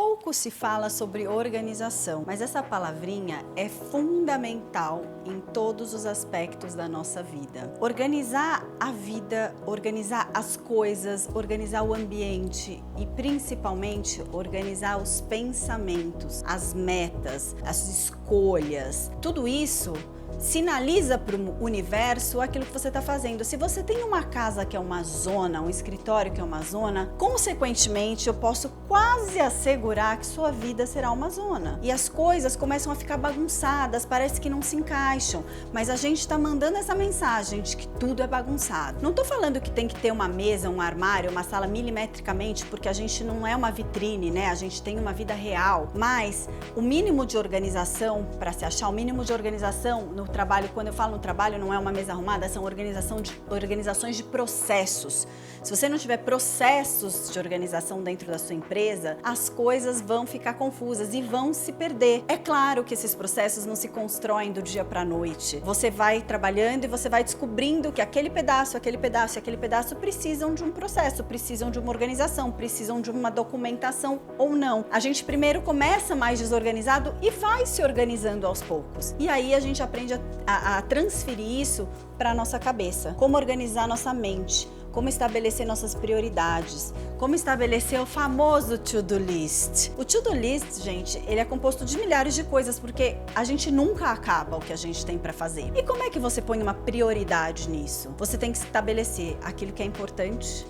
Pouco se fala sobre organização, mas essa palavrinha é fundamental em todos os aspectos da nossa vida. Organizar a vida, organizar as coisas, organizar o ambiente e principalmente organizar os pensamentos, as metas, as escolhas, tudo isso sinaliza para o universo aquilo que você está fazendo. Se você tem uma casa que é uma zona, um escritório que é uma zona, consequentemente eu posso quase assegurar que sua vida será uma zona. E as coisas começam a ficar bagunçadas, parece que não se encaixam, mas a gente está mandando essa mensagem de que tudo é bagunçado. Não estou falando que tem que ter uma mesa, um armário, uma sala milimetricamente, porque a gente não é uma vitrine, né? A gente tem uma vida real, mas o mínimo de organização, para se achar o mínimo de organização no trabalho, quando eu falo no trabalho, não é uma mesa arrumada, são organizações de processos. Se você não tiver processos de organização dentro da sua empresa, as coisas vão ficar confusas e vão se perder. É claro que esses processos não se constroem do dia para a noite. Você vai trabalhando e você vai descobrindo que aquele pedaço precisam de um processo, precisam de uma organização, precisam de uma documentação ou não. A gente primeiro começa mais desorganizado e vai se organizando aos poucos. E aí a gente aprende a transferir isso para a nossa cabeça. Como organizar nossa mente, como estabelecer nossas prioridades, como estabelecer o famoso to-do list. O to-do list, gente, ele é composto de milhares de coisas, porque a gente nunca acaba o que a gente tem para fazer. E como é que você põe uma prioridade nisso? Você tem que estabelecer aquilo que é importante,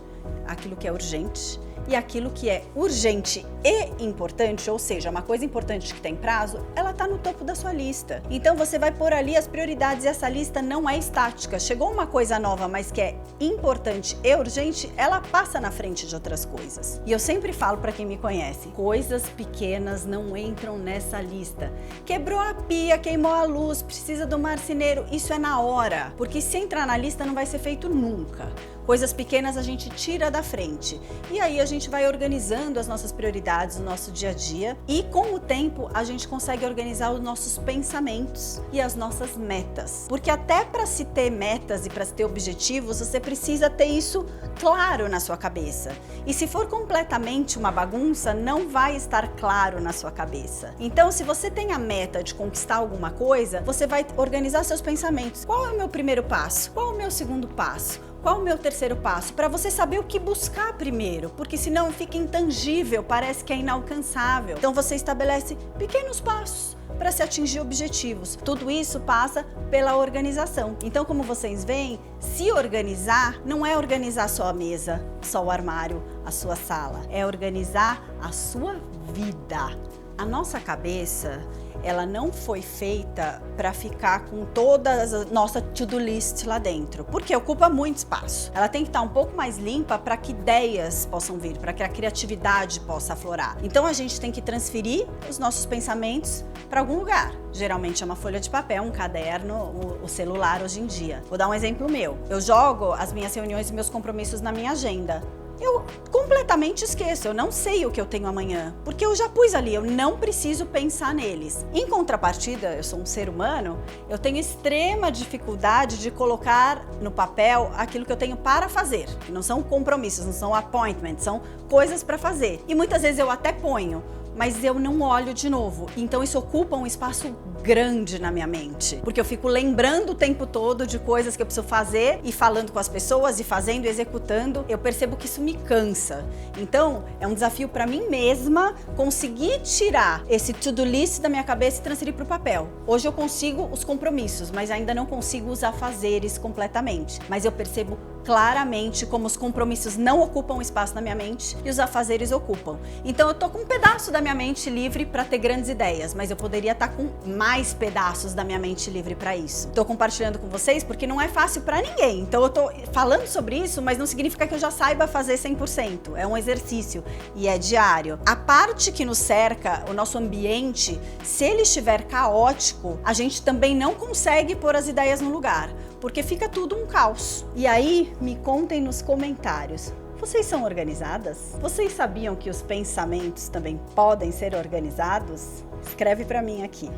aquilo que é urgente, e aquilo que é urgente e importante, ou seja, uma coisa importante que tem prazo, ela está no topo da sua lista. Então você vai pôr ali as prioridades e essa lista não é estática. Chegou uma coisa nova, mas que é importante e urgente, ela passa na frente de outras coisas. E eu sempre falo para quem me conhece, coisas pequenas não entram nessa lista. Quebrou a pia, queimou a luz, precisa do marceneiro, isso é na hora, porque se entrar na lista não vai ser feito nunca. Coisas pequenas a gente tira da frente. E aí a gente vai organizando as nossas prioridades no nosso dia a dia e com o tempo a gente consegue organizar os nossos pensamentos e as nossas metas. Porque até para se ter metas e para se ter objetivos, você precisa ter isso claro na sua cabeça. E se for completamente uma bagunça, não vai estar claro na sua cabeça. Então, se você tem a meta de conquistar alguma coisa, você vai organizar seus pensamentos. Qual é o meu primeiro passo? Qual é o meu segundo passo? Qual o meu terceiro passo? Para você saber o que buscar primeiro, porque senão fica intangível, parece que é inalcançável. Então você estabelece pequenos passos para se atingir objetivos. Tudo isso passa pela organização. Então, como vocês veem, se organizar não é organizar só a mesa, só o armário, a sua sala. É organizar a sua vida. A nossa cabeça, ela não foi feita para ficar com toda a nossa to-do list lá dentro, porque ocupa muito espaço. Ela tem que estar um pouco mais limpa para que ideias possam vir, para que a criatividade possa aflorar. Então a gente tem que transferir os nossos pensamentos para algum lugar. Geralmente é uma folha de papel, um caderno, o celular hoje em dia. Vou dar um exemplo meu. Eu jogo as minhas reuniões e meus compromissos na minha agenda. Eu completamente esqueço, eu não sei o que eu tenho amanhã, porque eu já pus ali, eu não preciso pensar neles. Em contrapartida, eu sou um ser humano, eu tenho extrema dificuldade de colocar no papel aquilo que eu tenho para fazer, que não são compromissos, não são appointments, são coisas para fazer. E muitas vezes eu até ponho, mas eu não olho de novo. Então isso ocupa um espaço grande na minha mente, porque eu fico lembrando o tempo todo de coisas que eu preciso fazer e falando com as pessoas e fazendo e executando. Eu percebo que isso me cansa. Então é um desafio para mim mesma conseguir tirar esse to-do list da minha cabeça e transferir para o papel. Hoje eu consigo os compromissos, mas ainda não consigo os afazeres completamente. Mas eu percebo claramente como os compromissos não ocupam espaço na minha mente e os afazeres ocupam. Então eu tô com um pedaço da minha mente livre para ter grandes ideias, mas eu poderia estar com mais pedaços da minha mente livre para isso. Tô compartilhando com vocês porque não é fácil para ninguém. Então eu tô falando sobre isso, mas não significa que eu já saiba fazer 100%. É um exercício e é diário. A parte que nos cerca, o nosso ambiente, se ele estiver caótico, a gente também não consegue pôr as ideias no lugar, porque fica tudo um caos. E aí, me contem nos comentários. Vocês são organizadas? Vocês sabiam que os pensamentos também podem ser organizados? Escreve para mim aqui.